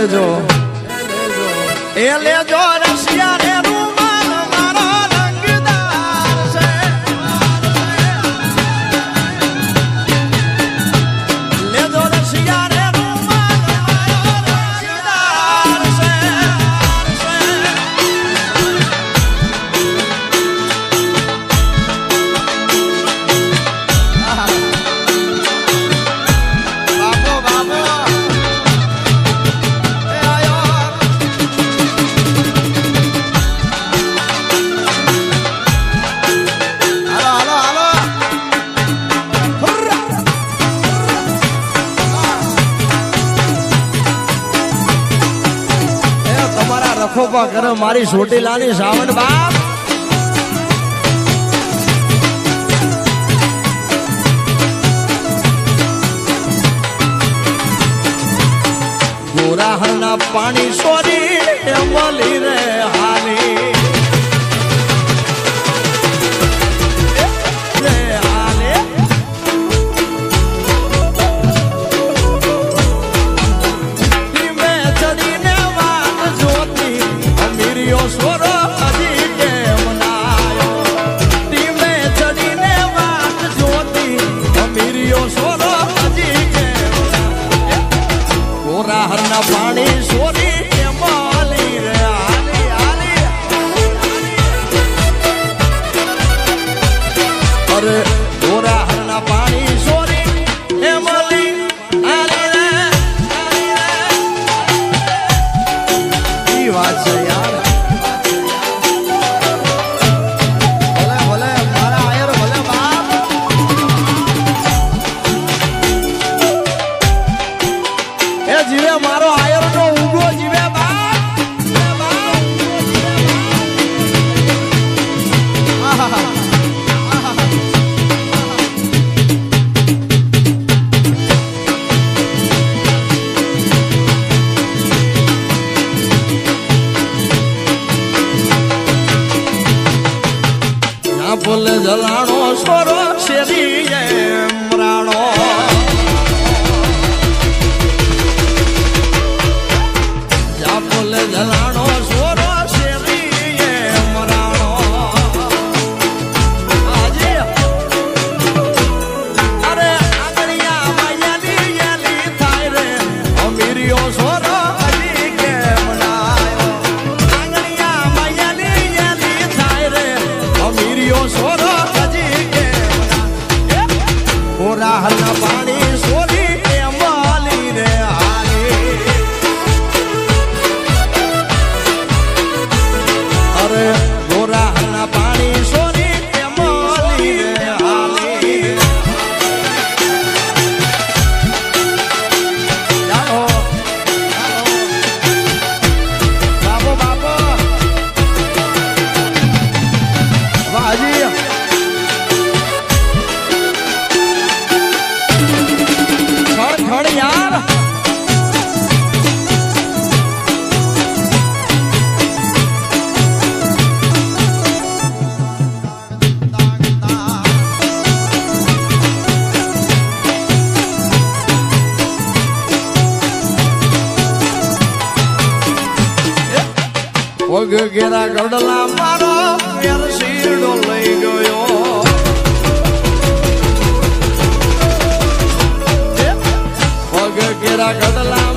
લેજો એ લેજો રસિયા રે રૂમાલ મારો રંગદાર છે લેજો રસિયા રે રૂમાલ મારો રંગદાર છે બાબો બાબો ખોપા કરો મારી ચોટીલાની સાવણ બાપ ગોરાહરના પાણી સોરી મળી રે હાલી પાણી સોરી માલી રે આલી આલી અરે ગોરા હરના પાણી સોરી એ માલી આલી રે ઈ વાત છે યાર ભલે ભલે મારા આયર ભલે બાપ એ જીવે મારો આયર નો ઉગો જીવે ના બોલે જલાણો સોરો શેરી એમ રાણો પગ ઘેરા ગડલા મારો વેરશીડો લઈ ગયો પગ ઘેરા ગડલા